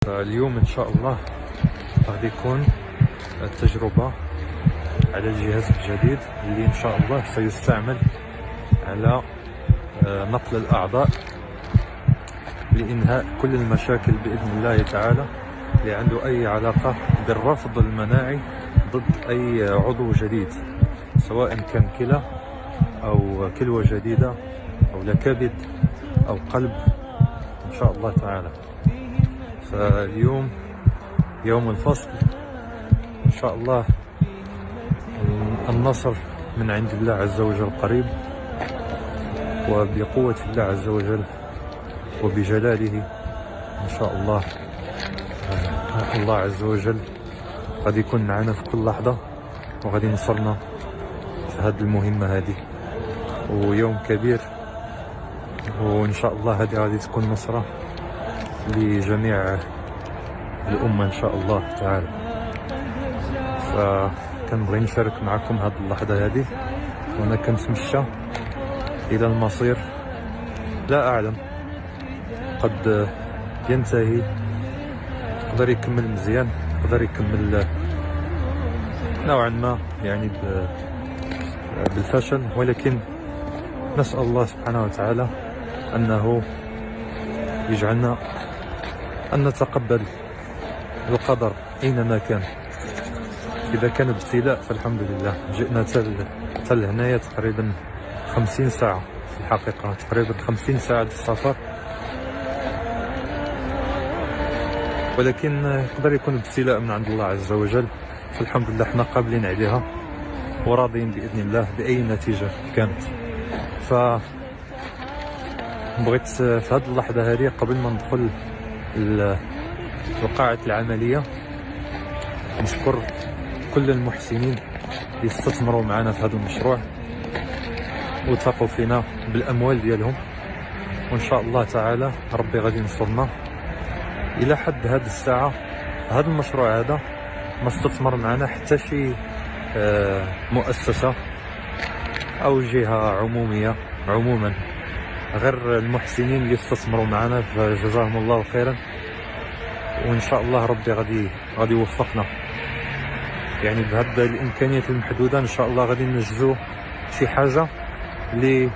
فاليوم ان شاء الله غادي يكون التجربة على الجهاز الجديد اللي ان شاء الله سيستعمل على نقل الاعضاء لانهاء كل المشاكل باذن الله تعالى اللي عنده اي علاقة بالرفض المناعي ضد اي عضو جديد، سواء كان كلى او كلوة جديدة او لا كبد او قلب ان شاء الله تعالى. فاليوم يوم الفصل ان شاء الله، النصر من عند الله عز وجل قريب، وبقوة الله عز وجل وبجلاله ان شاء الله الله عز وجل غادي يكون معنا في كل لحظة وغادي ينصرنا في هذه المهمة هذه. ويوم كبير وان شاء الله هذه غادي تكون نصرة لجميع الأمة إن شاء الله تعالى. فكنبغي نشارك معكم هذه اللحظة هذه وأنا كنتمشى إلى المصير، لا أعلم قد ينتهي، يقدر يكمل مزيان، يقدر يكمل نوعا ما يعني بالفشل، ولكن نسأل الله سبحانه وتعالى أنه يجعلنا أن نتقبل القدر أينما كان. إذا كان ابتلاء فالحمد لله. جئنا تل هنايا تقريبا 50 ساعة في الحقيقة، تقريبا 50 ساعة السفر، ولكن يقدر يكون ابتلاء من عند الله عز وجل، فالحمد لله احنا قابلين عليها وراضين بإذن الله بأي نتيجة كانت. بغيت في هذه اللحظة هذه قبل ما ندخل وقاعة العملية نشكر كل المحسنين اللي استثمروا معنا في هذا المشروع وثقوا فينا بالأموال ديالهم، وإن شاء الله تعالى ربي غادي ينصرنا. إلى حد هذه الساعة هذا المشروع هذا ما استثمر معنا حتى شي مؤسسة أو جهة عمومية عموما، غير المحسنين اللي استثمروا معنا فجزاهم الله خيرا. وان شاء الله ربي غادي يوفقنا، يعني بهذه الامكانيات المحدوده ان شاء الله غادي ننجزوا شي حاجه اللي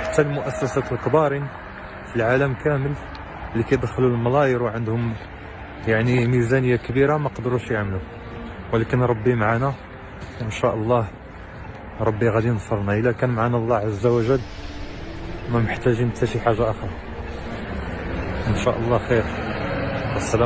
حتى المؤسسات الكبارين في العالم كامل اللي كيدخلوا الملايير وعندهم يعني ميزانيه كبيره ما قدروش يعملوا، ولكن ربي معنا وان شاء الله ربي غادي ينصرنا. الا كان معنا الله عز وجل ما محتاجين حتى شي حاجه اخرى. ان شاء الله خير. السلام.